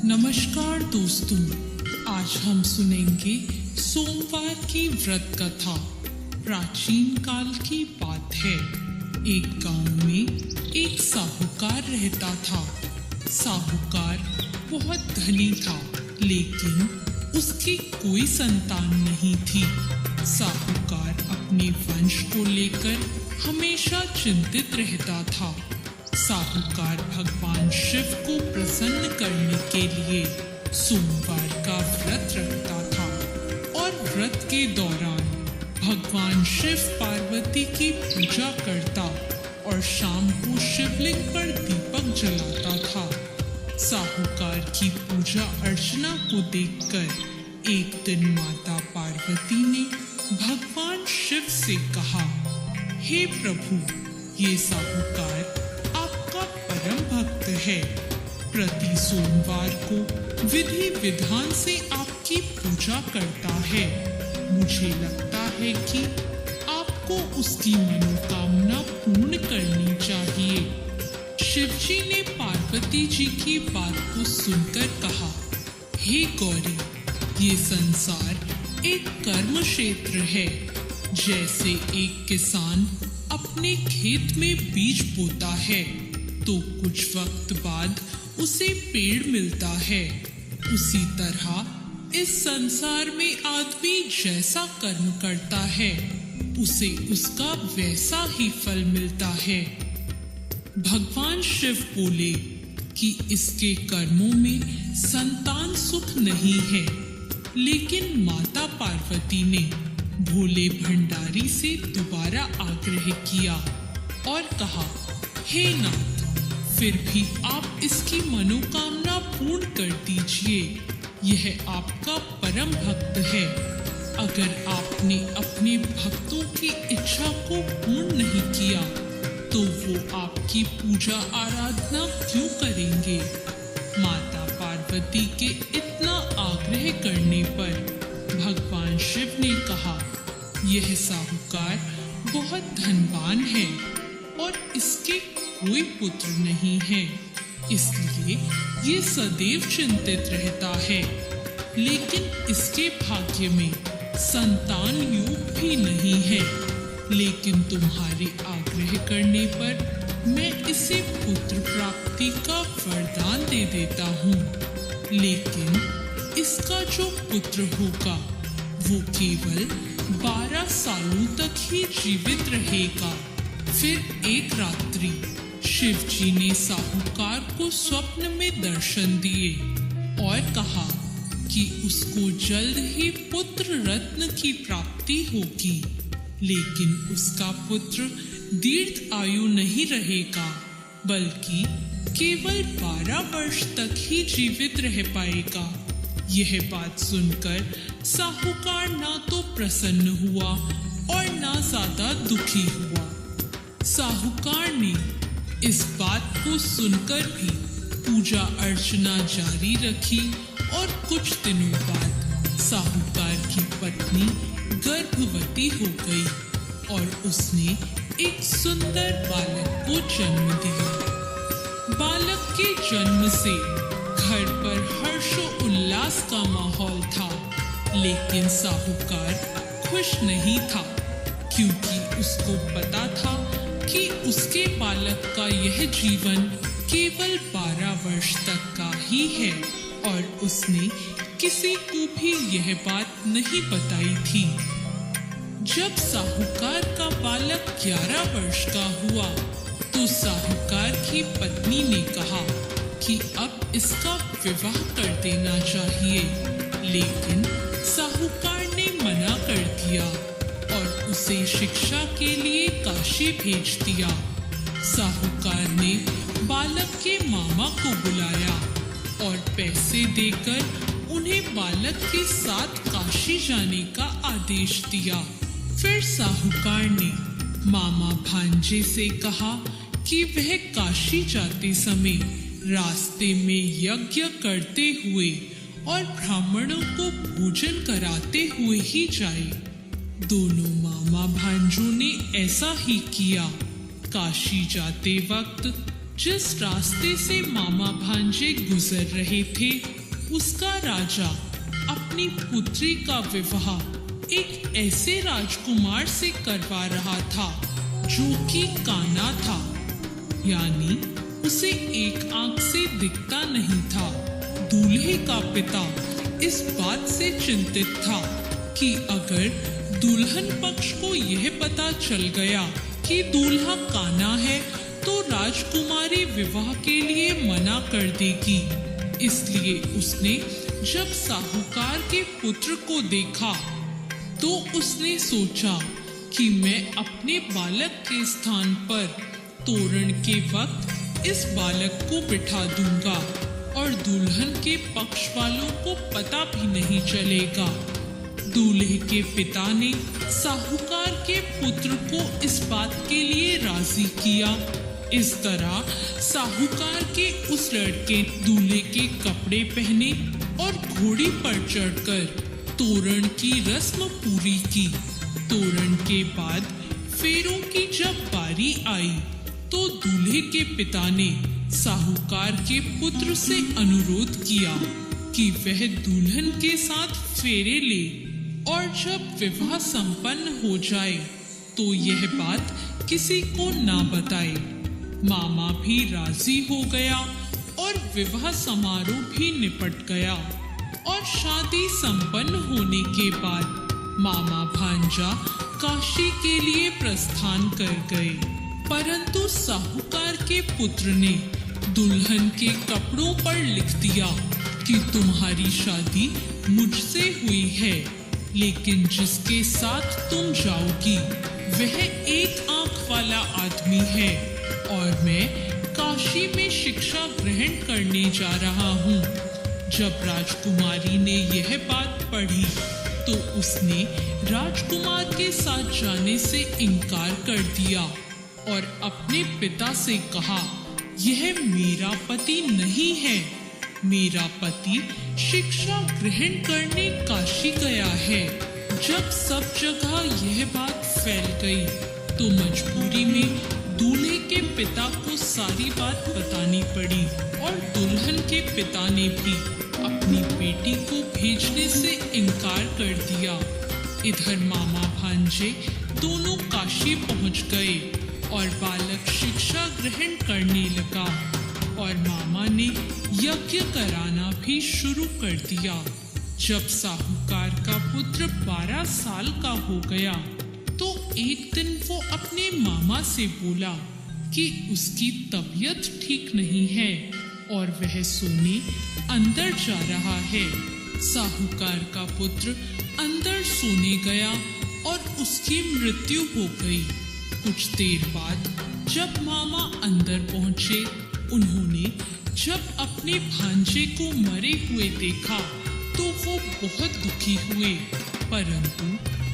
नमस्कार दोस्तों, आज हम सुनेंगे सोमवार की व्रत कथा। प्राचीन काल की बात है। एक गांव में एक साहूकार रहता था। साहूकार बहुत धनी था, लेकिन उसकी कोई संतान नहीं थी। साहूकार अपने वंश को लेकर हमेशा चिंतित रहता था। साहूकार भगवान शिव को प्रसन्न करने के लिए सोमवार का व्रत रखता था और व्रत के दौरान भगवान शिव पार्वती की पूजा करता और शाम को शिवलिंग पर दीपक जलाता था। साहूकार की पूजा अर्चना को देखकर एक दिन माता पार्वती ने भगवान शिव से कहा, हे प्रभु, ये साहूकार परम भक्त है। प्रति सोमवार को विधि विधान से आपकी पूजा करता है। मुझे लगता है कि आपको उसकी मनोकामना पूर्ण करनी चाहिए। शिवजी ने पार्वती जी की बात को सुनकर कहा, हे गौरी, ये संसार एक कर्म क्षेत्र है। जैसे एक किसान अपने खेत में बीज बोता है तो कुछ वक्त बाद उसे पेड़ मिलता है, उसी तरह इस संसार में आदमी जैसा कर्म करता है उसे उसका वैसा ही फल मिलता है। भगवान शिव बोले कि इसके कर्मों में संतान सुख नहीं है, लेकिन माता पार्वती ने भोले भंडारी से दोबारा आग्रह किया और कहा, हे नाथ, फिर भी आप इसकी मनोकामना पूर्ण कर दीजिए। यह आपका परम भक्त है। अगर आपने अपने भक्तों की इच्छा को पूर्ण नहीं किया तो वो आपकी पूजा आराधना क्यों करेंगे? माता पार्वती के इतना आग्रह करने पर भगवान शिव ने कहा, यह साहूकार बहुत धनवान है और इसके कोई पुत्र नहीं है, इसलिए ये सदैव चिंतित रहता है। लेकिन इसके भाग्य में संतान योग भी नहीं है। लेकिन तुम्हारे आग्रह करने पर मैं इसे पुत्र प्राप्ति का वरदान दे देता हूँ। लेकिन इसका जो पुत्र होगा वो केवल 12 सालों तक ही जीवित रहेगा। फिर एक रात्रि शिव जी ने साहूकार को स्वप्न में दर्शन दिए और कहा कि उसको जल्द ही पुत्र रत्न की प्राप्ति होगी, लेकिन उसका पुत्र दीर्घ आयु नहीं रहेगा, बल्कि केवल 12 वर्ष तक ही जीवित रह पाएगा। यह बात सुनकर साहूकार ना तो प्रसन्न हुआ और ना ज्यादा दुखी हुआ। साहूकार ने इस बात को सुनकर भी पूजा अर्चना जारी रखी और कुछ दिनों बाद साहूकार की पत्नी गर्भवती हो गई और उसने एक सुंदर बालक को जन्म दिया। बालक के जन्म से घर पर हर्षो उल्लास का माहौल था, लेकिन साहूकार खुश नहीं था, क्योंकि उसको पता था कि उसके बालक का यह जीवन केवल 12 वर्ष तक का ही है और उसने किसी को भी यह बात नहीं बताई थी। जब साहूकार का बालक 11 वर्ष का हुआ तो साहूकार की पत्नी ने कहा कि अब इसका विवाह कर देना चाहिए, लेकिन साहूकार ने मना कर दिया और उसे शिक्षा के लिए काशी भेज दिया। साहूकार ने बालक के मामा को बुलाया और पैसे देकर उन्हें बालक के साथ काशी जाने का आदेश दिया। फिर साहूकार ने मामा भांजे से कहा कि वह काशी जाते समय रास्ते में यज्ञ करते हुए और ब्राह्मणों को भोजन कराते हुए ही जाए। दोनों मामा भांजों ने ऐसा ही किया। काशी जाते वक्त जिस रास्ते से मामा भांजे गुजर रहे थे उसका राजा अपनी पुत्री का विवाह एक ऐसे राजकुमार से करवा रहा था जो कि काना था, यानी उसे एक आंख से दिखता नहीं था। दूल्हे का पिता इस बात से चिंतित था कि अगर दुल्हन पक्ष को यह पता चल गया कि दूल्हा काना है तो राजकुमारी विवाह के लिए मना कर देगी। इसलिए उसने जब साहूकार के पुत्र को देखा तो उसने सोचा कि मैं अपने बालक के स्थान पर तोरण के वक्त इस बालक को बिठा दूंगा और दुल्हन के पक्ष वालों को पता भी नहीं चलेगा। दूल्हे के पिता ने साहूकार के पुत्र को इस बात के लिए राजी किया। इस तरह साहूकार के उस लड़के दूल्हे के कपड़े पहने और घोड़ी पर चढ़कर तोरण की रस्म पूरी की। तोरण के बाद फेरों की जब बारी आई तो दूल्हे के पिता ने साहूकार के पुत्र से अनुरोध किया कि वह दुल्हन के साथ फेरे ले और जब विवाह संपन्न हो जाए तो यह बात किसी को ना बताए। मामा भी राजी हो गया और विवाह समारोह भी निपट गया और शादी संपन्न होने के बाद मामा भांजा काशी के लिए प्रस्थान कर गए। परंतु साहूकार के पुत्र ने दुल्हन के कपड़ों पर लिख दिया कि तुम्हारी शादी मुझसे हुई है, लेकिन जिसके साथ तुम जाओगी वह एक आंख वाला आदमी है और मैं काशी में शिक्षा ग्रहण करने जा रहा हूँ। जब राजकुमारी ने यह बात पढ़ी तो उसने राजकुमार के साथ जाने से इनकार कर दिया और अपने पिता से कहा, यह मेरा पति नहीं है, मेरा पति शिक्षा ग्रहण करने काशी गया है। जब सब जगह यह बात फैल गई तो मजबूरी में दूल्हे के पिता को सारी बात बतानी पड़ी और दुल्हन के पिता ने भी अपनी बेटी को भेजने से इनकार कर दिया। इधर मामा भांजे दोनों काशी पहुंच गए और बालक शिक्षा ग्रहण करने लगा और मामा ने यज्ञ कराना भी शुरू कर दिया। जब साहूकार का पुत्र 12 साल का हो गया तो एक दिन वो अपने मामा से बोला कि उसकी तबीयत ठीक नहीं है और वह सोने अंदर जा रहा है। साहूकार का पुत्र अंदर सोने गया और उसकी मृत्यु हो गई। कुछ देर बाद जब मामा अंदर पहुंचे, उन्होंने जब अपने भांजे को मरे हुए देखा तो वो बहुत दुखी हुए, परंतु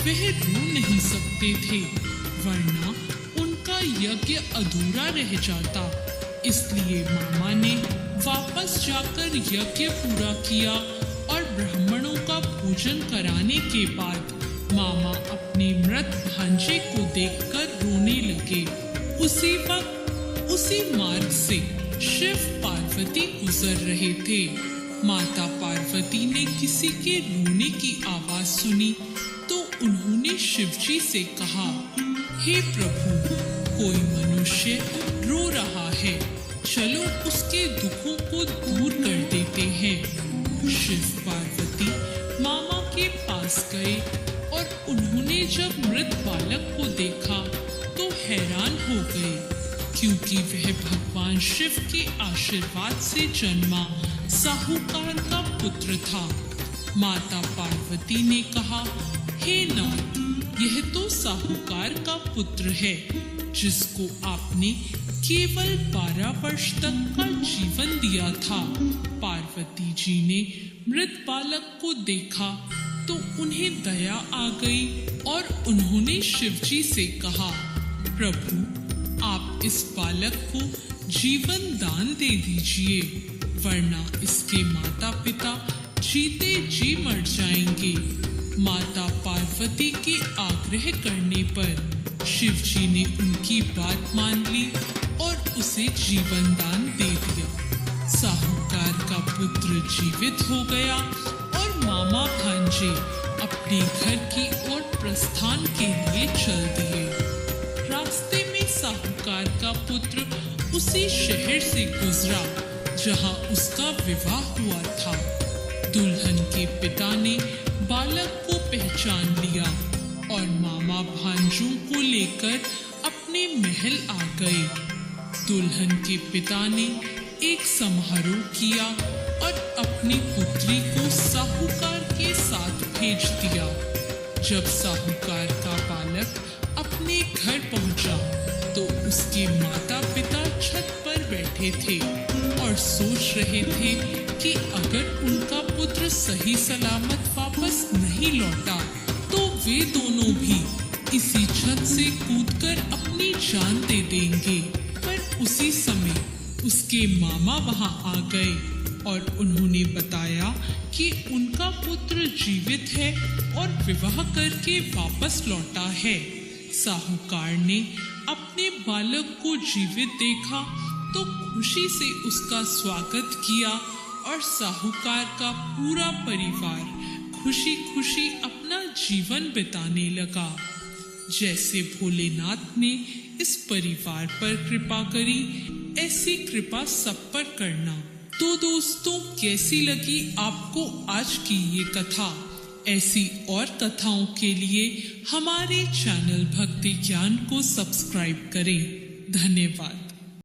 वह रो नहीं सकते थे वरना उनका यज्ञ अधूरा रह जाता। इसलिए मामा ने वापस जाकर यज्ञ पूरा किया और ब्राह्मणों का भोजन कराने के बाद मामा अपने मृत भांजे को देखकर रोने लगे। उसी वक्त उसी मार्ग से शिव पार्वती गुजर रहे थे। माता पार्वती ने किसी के रोने की आवाज सुनी तो उन्होंने शिवजी से कहा, हे प्रभु, कोई मनुष्य रो रहा है, चलो उसके दुखों को दूर कर देते हैं। शिव पार्वती मामा के पास गए और उन्होंने जब मृत बालक को देखा तो हैरान हो गए, क्योंकि वह भगवान शिव के आशीर्वाद से जन्मा साहूकार का पुत्र था। माता पार्वती ने कहा, हे नाथ, यह तो साहूकार का पुत्र है जिसको आपने केवल 12 वर्ष तक का जीवन दिया था। पार्वती जी ने मृत बालक को देखा तो उन्हें दया आ गई और उन्होंने शिवजी से कहा, प्रभु, आप इस बालक को जीवन दान दे दीजिए, वरना इसके माता पिता जीते जी मर जाएंगे। माता पार्वती के आग्रह करने पर शिवजी ने उनकी बात मान ली और उसे जीवन दान दे दिया। साहूकार का पुत्र जीवित हो गया और मामा भांजे अपने घर की ओर प्रस्थान के लिए चल दिए। रास्ते में साहूकार का पुत्र उसी शहर से गुजरा जहां उसका विवाह हुआ था। दुल्हन के पिता ने बालक को पहचान लिया और मामा भांजों को लेकर अपने महल आ गए। दुल्हन के पिता ने एक समारोह किया और अपनी पुत्री को साहूकार के साथ भेज दिया। जब साहूकार का बालक अपने घर पहुंचा तो उसके माता पिता छत पर बैठे थे और सोच रहे थे कि अगर उनका पुत्र सही सलामत वापस नहीं लौटा तो वे दोनों भी इसी छत से कूदकर अपनी जान दे देंगे। पर उसी समय उसके मामा वहां आ गए और उन्होंने बताया कि उनका पुत्र जीवित है और विवाह करके वापस लौटा है। साहूकार ने अपने बालक को जीवित देखा तो खुशी से उसका स्वागत किया और साहूकार का पूरा परिवार खुशी खुशी अपना जीवन बिताने लगा। जैसे भोलेनाथ ने इस परिवार पर कृपा करी, ऐसी कृपा सब पर करना। तो दोस्तों, कैसी लगी आपको आज की ये कथा? ऐसी और कथाओं के लिए हमारे चैनल भक्ति ज्ञान को सब्सक्राइब करें। धन्यवाद।